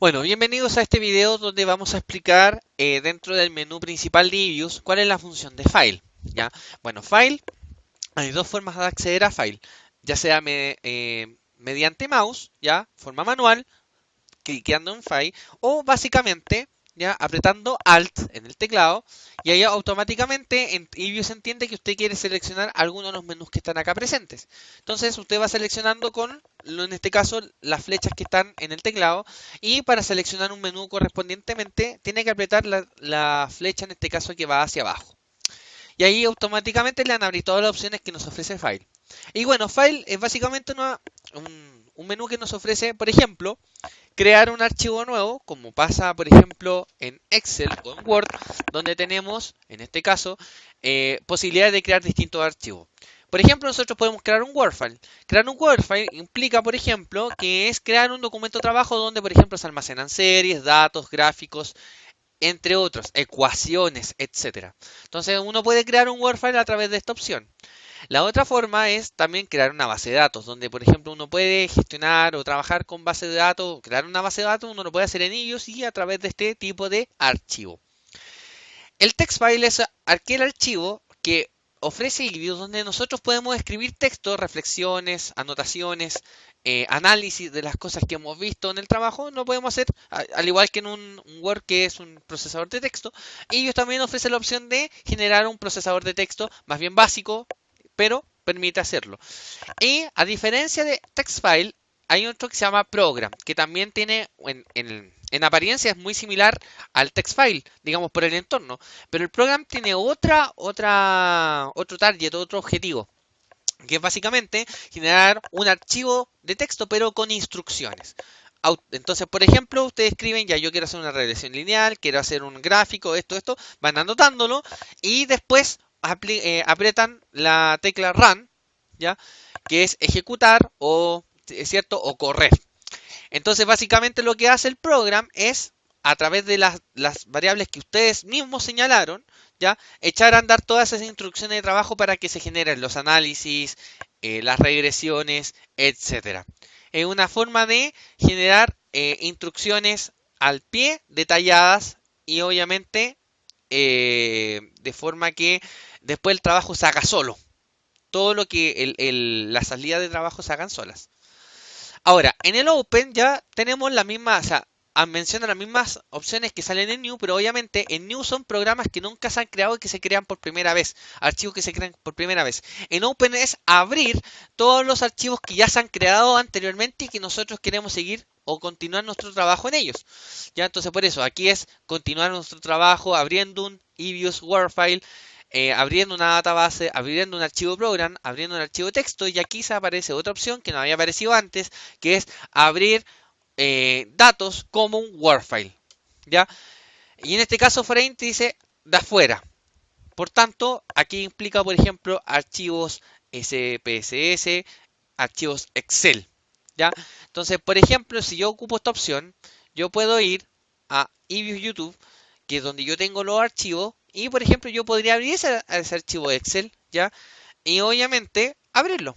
Bueno, bienvenidos a este video donde vamos a explicar dentro del menú principal de eViews cuál es la función de File. ¿Ya? Bueno, File, hay dos formas de acceder a File, ya sea mediante mouse, ya, forma manual, cliqueando en File, o básicamente ya apretando Alt en el teclado y ahí automáticamente eViews entiende que usted quiere seleccionar alguno de los menús que están acá presentes. Entonces usted va seleccionando en este caso, las flechas que están en el teclado y para seleccionar un menú correspondientemente tiene que apretar la flecha en este caso que va hacia abajo. Y ahí automáticamente le van a abrir todas las opciones que nos ofrece File. Y bueno, File es básicamente un menú que nos ofrece, por ejemplo, crear un archivo nuevo, como pasa, por ejemplo, en Excel o en Word, donde tenemos, en este caso, posibilidades de crear distintos archivos. Por ejemplo, nosotros podemos crear un Word file. Crear un Word file implica, por ejemplo, que es crear un documento de trabajo donde, por ejemplo, se almacenan series, datos, gráficos, entre otros, ecuaciones, etcétera. Entonces, uno puede crear un Word file a través de esta opción. La otra forma es también crear una base de datos, donde por ejemplo uno puede gestionar o trabajar con base de datos, crear una base de datos, uno lo puede hacer en ellos y a través de este tipo de archivo. El text file es aquel archivo que ofrece eViews donde nosotros podemos escribir texto, reflexiones, anotaciones, análisis de las cosas que hemos visto en el trabajo, lo podemos hacer al igual que en un Word que es un procesador de texto. Y ellos también ofrecen la opción de generar un procesador de texto más bien básico, pero permite hacerlo. Y a diferencia de TextFile, hay otro que se llama Program, que también tiene, en apariencia es muy similar al TextFile, digamos por el entorno, pero el Program tiene otro target, otro objetivo, que es básicamente generar un archivo de texto, pero con instrucciones. Entonces, por ejemplo, ustedes escriben, ya yo quiero hacer una regresión lineal, quiero hacer un gráfico, esto, van anotándolo y después aprietan la tecla Run, ¿ya? Que es ejecutar o, ¿es cierto? O correr. Entonces, básicamente lo que hace el program es, a través de las variables que ustedes mismos señalaron, ¿ya? Echar a andar todas esas instrucciones de trabajo para que se generen los análisis, las regresiones, etcétera. Es una forma de generar instrucciones al pie, detalladas y obviamente de forma que después el trabajo se haga solo. Todo lo que las salidas de trabajo se hagan solas. Ahora, en el Open ya tenemos la misma, o sea, menciona las mismas opciones que salen en New, pero obviamente en New son programas que nunca se han creado y que se crean por primera vez, archivos que se crean por primera vez. En Open es abrir todos los archivos que ya se han creado anteriormente y que nosotros queremos seguir o continuar nuestro trabajo en ellos. Ya, entonces por eso, aquí es continuar nuestro trabajo abriendo un eViews Word file, abriendo una database, abriendo un archivo program, abriendo un archivo texto y aquí se aparece otra opción que no había aparecido antes, que es abrir datos como un Word file, ¿ya? Y en este caso frame te dice de afuera. Por tanto, aquí implica, por ejemplo, archivos SPSS, archivos Excel, ¿ya? Entonces, por ejemplo, si yo ocupo esta opción, yo puedo ir a eViews YouTube, que es donde yo tengo los archivos, y por ejemplo, yo podría abrir ese archivo Excel, ¿ya? Y obviamente abrirlo.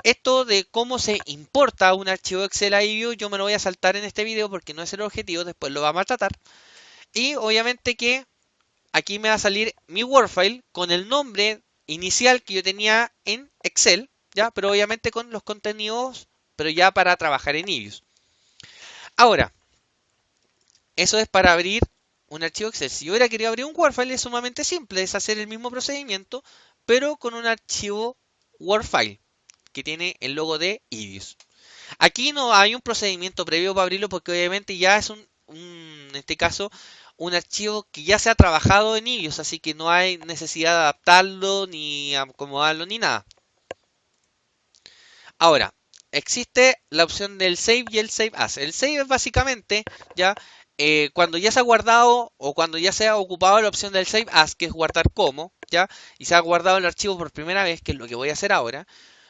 Esto de cómo se importa un archivo Excel a eViews, yo me lo voy a saltar en este video porque no es el objetivo, después lo vamos a tratar. Y obviamente que aquí me va a salir mi Word file con el nombre inicial que yo tenía en Excel, ¿ya? Pero obviamente con los contenidos, pero ya para trabajar en eViews. Ahora, eso es para abrir un archivo Excel. Si yo hubiera querido abrir un Word file es sumamente simple, es hacer el mismo procedimiento, pero con un archivo Word file que tiene el logo de eViews. Aquí no hay un procedimiento previo para abrirlo porque obviamente ya es en este caso, un archivo que ya se ha trabajado en eViews, así que no hay necesidad de adaptarlo, ni acomodarlo, ni nada. Ahora, existe la opción del Save y el Save As. El Save es básicamente ya cuando ya se ha guardado o cuando ya se ha ocupado la opción del Save As, que es guardar como, ya, y se ha guardado el archivo por primera vez, que es lo que voy a hacer ahora.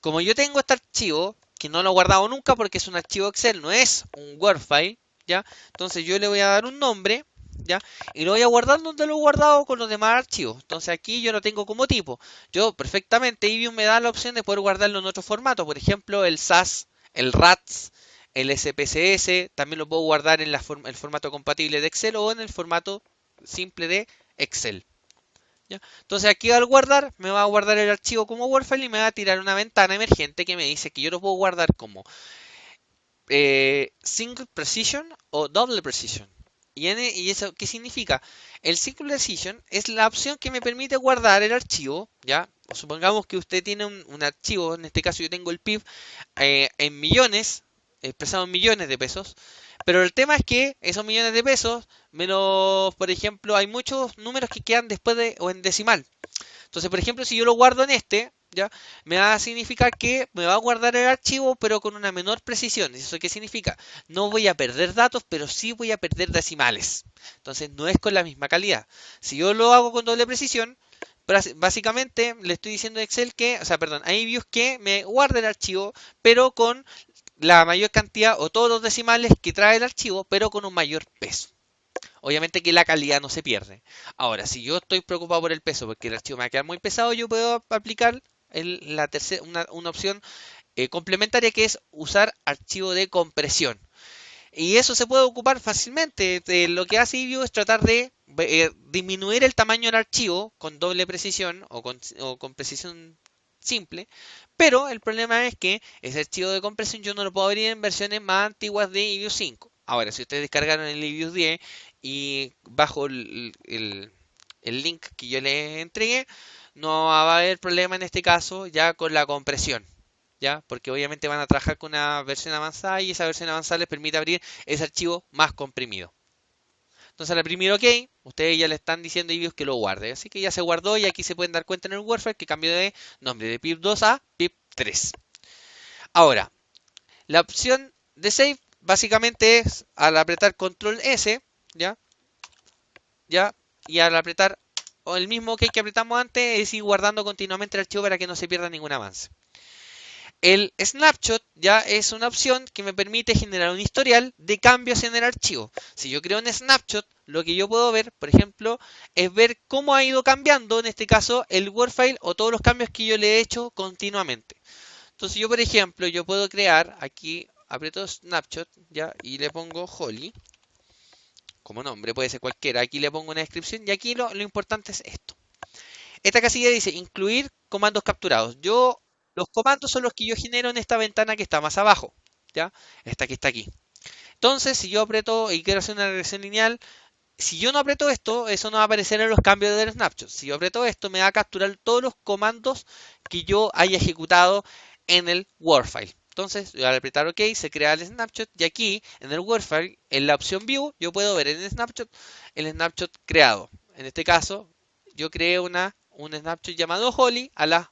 Como yo tengo este archivo, que no lo he guardado nunca porque es un archivo Excel, no es un Word file, ¿ya? Entonces yo le voy a dar un nombre, ¿ya? Y lo voy a guardar donde lo he guardado con los demás archivos. Entonces aquí yo lo tengo como tipo. Yo perfectamente, eViews me da la opción de poder guardarlo en otro formato, por ejemplo el SAS, el RATS, el SPSS, también lo puedo guardar en el formato compatible de Excel o en el formato simple de Excel. ¿Ya? Entonces aquí al guardar, me va a guardar el archivo como Word file y me va a tirar una ventana emergente que me dice que yo lo puedo guardar como single precision o double precision. ¿Y eso qué significa? El single precision es la opción que me permite guardar el archivo, ¿ya? Supongamos que usted tiene un archivo, en este caso yo tengo el PIB en millones, expresado en millones de pesos, pero el tema es que esos millones de pesos, por ejemplo, hay muchos números que quedan después de o en decimal. Entonces, por ejemplo, si yo lo guardo en este, ¿ya? Me va a significar que me va a guardar el archivo, pero con una menor precisión. ¿Eso qué significa? No voy a perder datos, pero sí voy a perder decimales. Entonces, no es con la misma calidad. Si yo lo hago con doble precisión, básicamente le estoy diciendo a Excel que, o sea, perdón, a iViews que me guarde el archivo, pero con la mayor cantidad o todos los decimales que trae el archivo, pero con un mayor peso. Obviamente que la calidad no se pierde. Ahora, si yo estoy preocupado por el peso, porque el archivo me va a quedar muy pesado, yo puedo aplicar una opción complementaria que es usar archivo de compresión. Y eso se puede ocupar fácilmente. Lo que hace iView es tratar de disminuir el tamaño del archivo con doble precisión o con precisión simple. Pero el problema es que ese archivo de compresión yo no lo puedo abrir en versiones más antiguas de iView 5. Ahora, si ustedes descargaron el iView 10 y bajo el link que yo les entregué, no va a haber problema en este caso ya con la compresión. ¿Ya? Porque obviamente van a trabajar con una versión avanzada y esa versión avanzada les permite abrir ese archivo más comprimido. Entonces al imprimir OK, ustedes ya le están diciendo a iViews que lo guarde. Así que ya se guardó y aquí se pueden dar cuenta en el WordFile que cambió de nombre de PIB2 a PIB3. Ahora, la opción de Save básicamente es al apretar Control S, ¿ya? ¿Ya? Y al apretar o el mismo OK que apretamos antes es ir guardando continuamente el archivo para que no se pierda ningún avance. El snapshot ya es una opción que me permite generar un historial de cambios en el archivo. Si yo creo un snapshot, lo que yo puedo ver, por ejemplo, es ver cómo ha ido cambiando, en este caso, el Word file o todos los cambios que yo le he hecho continuamente. Entonces yo, por ejemplo, yo puedo crear, aquí aprieto snapshot, ya, y le pongo Holly, como nombre, puede ser cualquiera. Aquí le pongo una descripción y aquí lo importante es esto. Esta casilla dice incluir comandos capturados. Los comandos son los que yo genero en esta ventana que está más abajo, ¿ya? Esta que está aquí. Entonces, si yo aprieto y quiero hacer una regresión lineal, si yo no aprieto esto, eso no va a aparecer en los cambios del snapshot. Si yo aprieto esto, me va a capturar todos los comandos que yo haya ejecutado en el Word file. Entonces, al apretar OK, se crea el snapshot y aquí en el Word file, en la opción View, yo puedo ver en el snapshot creado. En este caso, yo creé un snapshot llamado Holly a las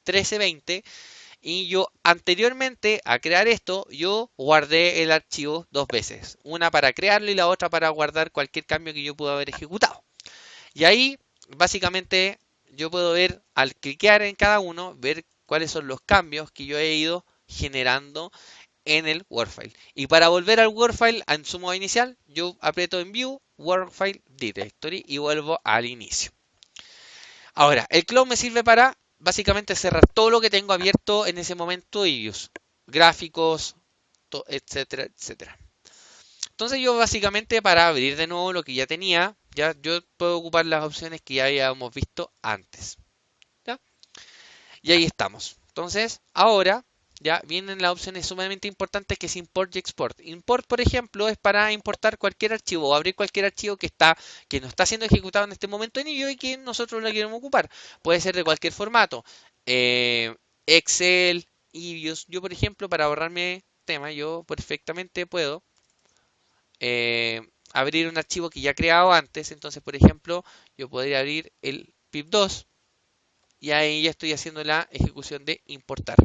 13:20 y yo anteriormente a crear esto, yo guardé el archivo dos veces. Una para crearlo y la otra para guardar cualquier cambio que yo pueda haber ejecutado. Y ahí, básicamente, yo puedo ver, al cliquear en cada uno, ver cuáles son los cambios que yo he ido generando en el Word file. Y para volver al Word file en su modo inicial, yo aprieto en View, Word File Directory y vuelvo al inicio. Ahora, el clone me sirve para básicamente cerrar todo lo que tengo abierto en ese momento y gráficos, etcétera, etcétera. Entonces yo básicamente para abrir de nuevo lo que ya tenía, ya yo puedo ocupar las opciones que ya habíamos visto antes. ¿Ya? Y ahí estamos. Entonces, ahora ya vienen las opciones sumamente importantes que es import y export. Import, por ejemplo, es para importar cualquier archivo o abrir cualquier archivo que no está siendo ejecutado en este momento en iView y que nosotros lo queremos ocupar. Puede ser de cualquier formato. Excel, iViews. Yo, por ejemplo, para ahorrarme tema, yo perfectamente puedo abrir un archivo que ya he creado antes. Entonces, por ejemplo, yo podría abrir el PIB2 y ahí ya estoy haciendo la ejecución de importar.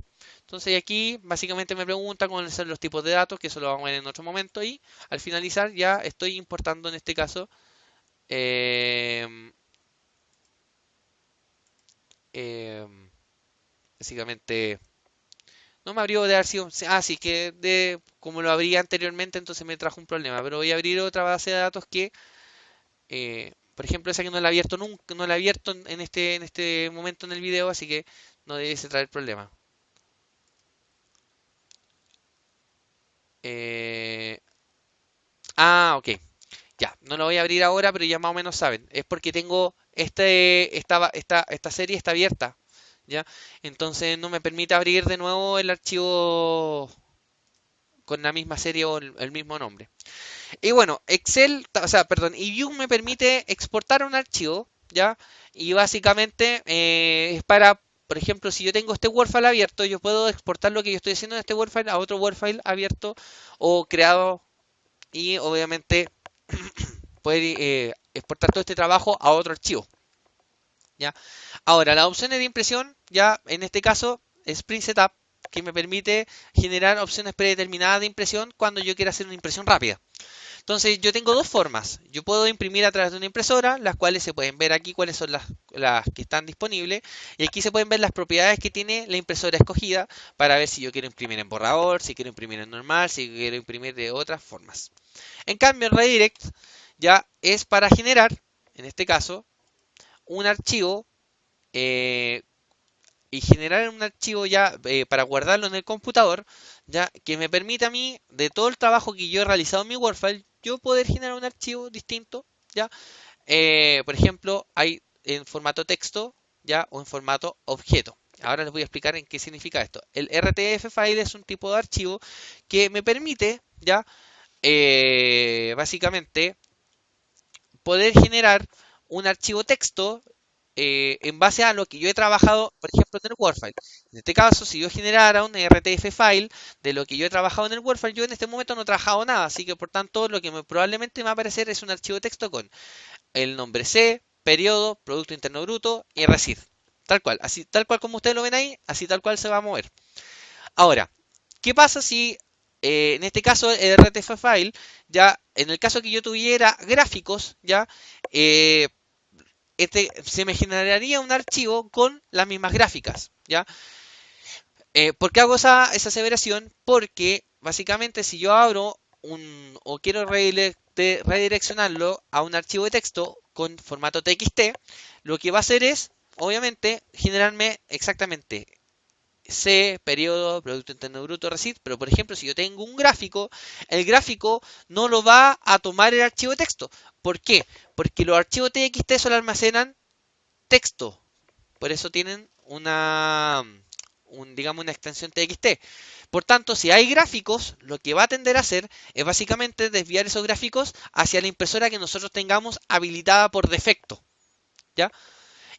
Entonces aquí básicamente me pregunta cuáles son los tipos de datos, que eso lo vamos a ver en otro momento y al finalizar ya estoy importando en este caso eh, eh, básicamente no me abrió de haber sido, sí que como lo abrí anteriormente entonces me trajo un problema, pero voy a abrir otra base de datos que por ejemplo esa que no la he abierto nunca, no la he abierto en este momento en el video, así que no debe traer problema. Eh, ok. Ya, no lo voy a abrir ahora, pero ya más o menos saben. Es porque tengo esta serie está abierta, ¿ya? Entonces no me permite abrir de nuevo el archivo con la misma serie o el mismo nombre. Y bueno, Excel, o sea, perdón, y View me permite exportar un archivo, ¿ya? Y básicamente es para, por ejemplo, si yo tengo este Word file abierto, yo puedo exportar lo que yo estoy haciendo en este Word file a otro Word file abierto o creado y obviamente poder exportar todo este trabajo a otro archivo, ¿ya? Ahora, las opciones de impresión, ya en este caso, es Print Setup, que me permite generar opciones predeterminadas de impresión cuando yo quiera hacer una impresión rápida. Entonces, yo tengo dos formas. Yo puedo imprimir a través de una impresora, las cuales se pueden ver aquí cuáles son las que están disponibles. Y aquí se pueden ver las propiedades que tiene la impresora escogida para ver si yo quiero imprimir en borrador, si quiero imprimir en normal, si quiero imprimir de otras formas. En cambio, el Redirect ya es para generar, en este caso, un archivo eh, y generar un archivo ya para guardarlo en el computador, ya que me permite a mí, de todo el trabajo que yo he realizado en mi WordFile, yo poder generar un archivo distinto, ya. Por ejemplo, hay en formato texto, ya, o en formato objeto. Ahora les voy a explicar en qué significa esto. El RTF file es un tipo de archivo que me permite, ya, básicamente poder generar un archivo texto en base a lo que yo he trabajado, por ejemplo, en el WordFile. En este caso, si yo generara un RTF file de lo que yo he trabajado en el WordFile, yo en este momento no he trabajado nada, así que por tanto lo que probablemente me va a aparecer es un archivo de texto con el nombre C, periodo, Producto Interno Bruto y RECID. Tal cual, así tal cual como ustedes lo ven ahí, así tal cual se va a mover. Ahora, ¿qué pasa si en este caso el RTF file, ya en el caso que yo tuviera gráficos, ya se me generaría un archivo con las mismas gráficas, ¿ya? ¿Por qué hago esa aseveración? Porque básicamente si yo abro o quiero redireccionarlo a un archivo de texto con formato TXT, lo que va a hacer es, obviamente, generarme exactamente C, periodo, Producto Interno Bruto, RECID, pero por ejemplo, si yo tengo un gráfico, el gráfico no lo va a tomar el archivo de texto. ¿Por qué? Porque los archivos TXT solo almacenan texto. Por eso tienen digamos, una extensión TXT. Por tanto, si hay gráficos, lo que va a tender a hacer es básicamente desviar esos gráficos hacia la impresora que nosotros tengamos habilitada por defecto, ¿ya?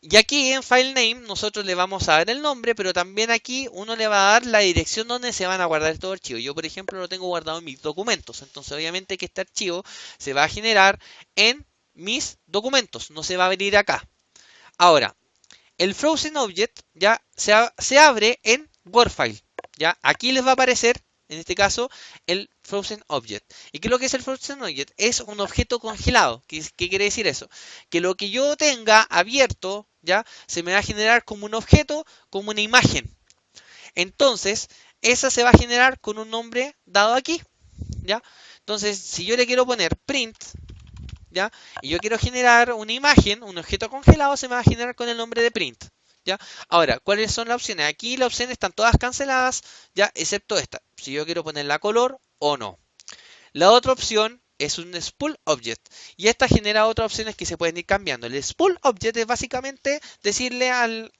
Y aquí en File Name nosotros le vamos a dar el nombre, pero también aquí uno le va a dar la dirección donde se van a guardar estos archivos. Yo, por ejemplo, lo tengo guardado en mis documentos. Entonces, obviamente que este archivo se va a generar en mis documentos, no se va a venir acá. Ahora, el Frozen Object ya se abre en WordFile. ¿Ya? Aquí les va a aparecer, en este caso, el Frozen Object. ¿Y qué es lo que es el Frozen Object? Es un objeto congelado. ¿Qué quiere decir eso? Que lo que yo tenga abierto, ¿ya? Se me va a generar como un objeto, como una imagen. Entonces, esa se va a generar con un nombre dado aquí, ¿ya? Entonces, si yo le quiero poner print, ¿ya? Y yo quiero generar una imagen, un objeto congelado, se me va a generar con el nombre de print, ¿ya? Ahora, ¿cuáles son las opciones? Aquí las opciones están todas canceladas, ¿ya? Excepto esta, si yo quiero ponerla color o no. La otra opción es un spool object y esta genera otras opciones que se pueden ir cambiando. El spool object es básicamente decirle al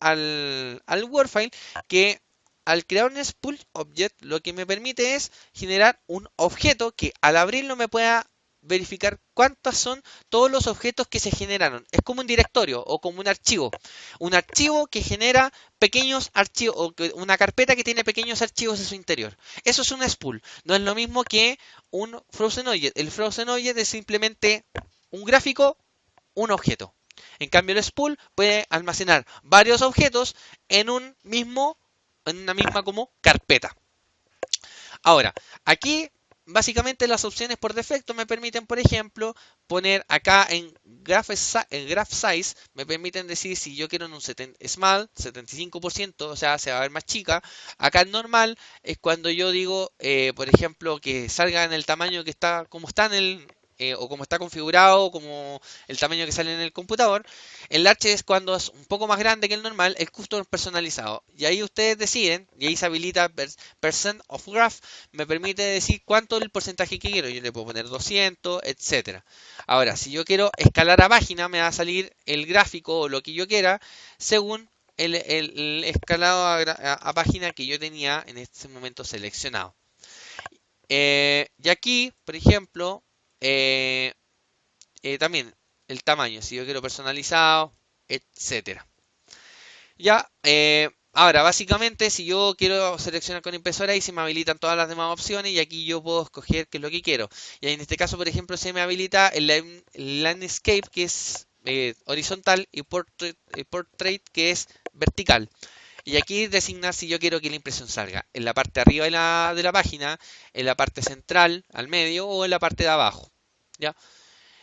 WordFile que al crear un spool object lo que me permite es generar un objeto que al abrirlo me pueda verificar cuántos son todos los objetos que se generaron. Es como un directorio o como un archivo. Un archivo que genera pequeños archivos o una carpeta que tiene pequeños archivos en su interior. Eso es un spool. No es lo mismo que un Frozen Object. El Frozen Object es simplemente un gráfico, un objeto. En cambio, el spool puede almacenar varios objetos en en una misma como carpeta. Ahora, aquí básicamente las opciones por defecto me permiten, por ejemplo, poner acá en Graph Size, me permiten decir si yo quiero en un Small, 75%, o sea, se va a ver más chica. Acá en normal es cuando yo digo, por ejemplo, que salga en el tamaño que está, como está en o como está configurado, como el tamaño que sale en el computador. El Large es cuando es un poco más grande que el normal, el custom personalizado. Y ahí ustedes deciden, y ahí se habilita Percent of Graph, me permite decir cuánto es el porcentaje que quiero. Yo le puedo poner 200, etcétera. Ahora, si yo quiero escalar a página, me va a salir el gráfico o lo que yo quiera según el escalado a página que yo tenía en este momento seleccionado. Y aquí, por ejemplo, eh, también el tamaño, si yo quiero personalizado, etcétera. Ya, ahora básicamente si yo quiero seleccionar con impresora, ahí se me habilitan todas las demás opciones y aquí yo puedo escoger qué es lo que quiero. Y en este caso, por ejemplo, se me habilita el landscape, que es horizontal, y portrait, que es vertical. Y aquí designar si yo quiero que la impresión salga en la parte de arriba de la página, en la parte central, al medio o en la parte de abajo. ¿Ya?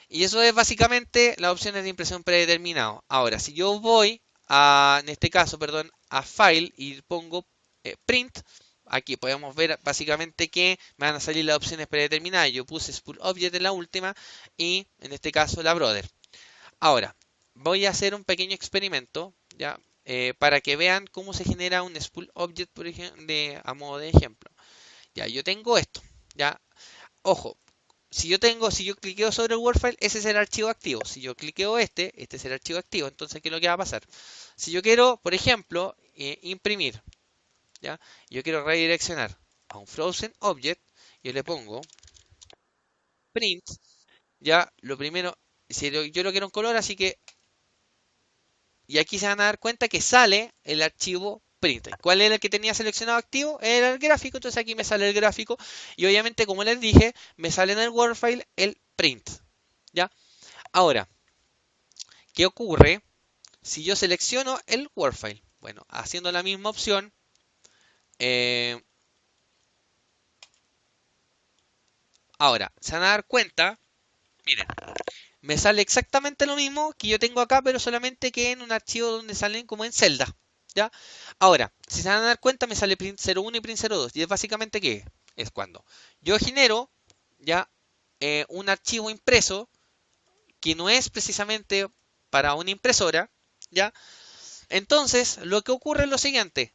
Y eso es básicamente las opciones de impresión predeterminado. Ahora, si yo voy en este caso, perdón, a File y pongo Print, aquí podemos ver básicamente que me van a salir las opciones predeterminadas. Yo puse Spool Object en la última y en este caso la Brother. Ahora, voy a hacer un pequeño experimento, ¿ya? Para que vean cómo se genera un Spool Object, por ejemplo, a modo de ejemplo. Ya, yo tengo esto, ¿ya? Ojo, si yo cliqueo sobre el Word file, ese es el archivo activo. Si yo cliqueo este es el archivo activo. Entonces, ¿qué es lo que va a pasar? Si yo quiero, por ejemplo, imprimir, ¿ya? Yo quiero redireccionar a un Frozen Object, yo le pongo print, ya, lo primero, si yo lo quiero en color, así que, y aquí se van a dar cuenta que sale el archivo print. ¿Cuál era el que tenía seleccionado activo? Era el gráfico, entonces aquí me sale el gráfico, y obviamente, como les dije, me sale en el Word file el print, ¿ya? Ahora, ¿qué ocurre si yo selecciono el Word file? Bueno, haciendo la misma opción, eh, ahora, se van a dar cuenta, miren, me sale exactamente lo mismo que yo tengo acá, pero solamente que en un archivo donde salen como en celda, ¿ya? Ahora, si se van a dar cuenta, me sale print 01 y print 02, y es básicamente ¿qué? Es cuando yo genero, ya, un archivo impreso que no es precisamente para una impresora, ¿ya? Entonces, lo que ocurre es lo siguiente.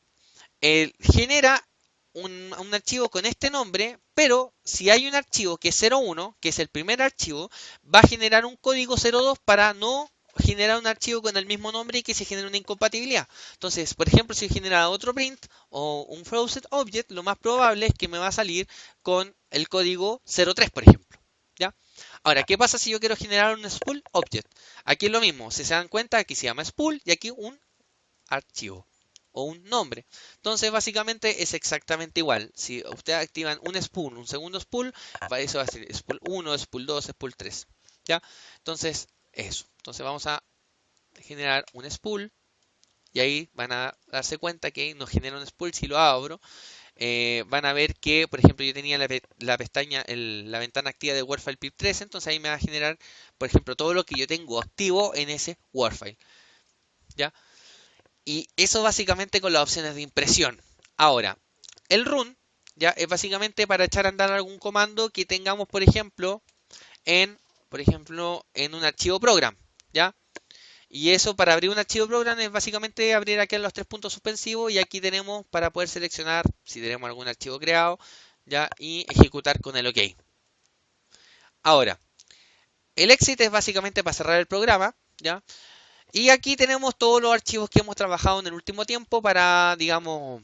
Genera un archivo con este nombre, pero si hay un archivo que es 01, que es el primer archivo, va a generar un código 02 para no generar un archivo con el mismo nombre y que se genere una incompatibilidad. Entonces, por ejemplo, si genera otro print o un frozen object, lo más probable es que me va a salir con el código 03, por ejemplo. ¿Ya? Ahora, ¿qué pasa si yo quiero generar un spool object? Aquí es lo mismo, si se dan cuenta, aquí se llama spool y aquí un archivo o un nombre. Entonces, básicamente es exactamente igual. Si ustedes activan un spool, un segundo spool, eso va a ser spool 1, spool 2, spool 3. ¿Ya? Entonces, eso. Entonces vamos a generar un spool y ahí van a darse cuenta que nos genera un spool. Si lo abro, van a ver que, por ejemplo, yo tenía la pestaña, la ventana activa de WordFile pip13, entonces ahí me va a generar, por ejemplo, todo lo que yo tengo activo en ese WordFile. ¿Ya? Y eso básicamente con las opciones de impresión. Ahora, el run ya es básicamente para echar a andar algún comando que tengamos, por ejemplo, en un archivo program, ¿ya? Y eso para abrir un archivo program es básicamente abrir aquí en los tres puntos suspensivos y aquí tenemos para poder seleccionar si tenemos algún archivo creado, ¿ya? Y ejecutar con el OK. Ahora, el exit es básicamente para cerrar el programa, ¿ya? Y aquí tenemos todos los archivos que hemos trabajado en el último tiempo para, digamos,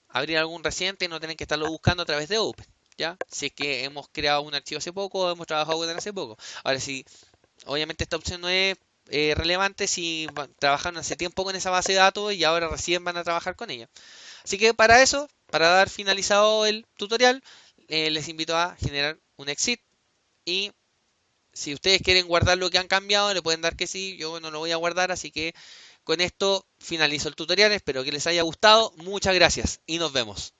abrir algún reciente y no tener que estarlo buscando a través de Open, ¿ya? Si es que hemos creado un archivo hace poco o hemos trabajado con él hace poco. Ahora, si obviamente esta opción no es relevante si trabajaron hace tiempo con esa base de datos y ahora recién van a trabajar con ella. Así que para eso, para dar finalizado el tutorial, les invito a generar un exit y si ustedes quieren guardar lo que han cambiado, le pueden dar que sí, yo no lo voy a guardar, así que con esto finalizo el tutorial, espero que les haya gustado, muchas gracias y nos vemos.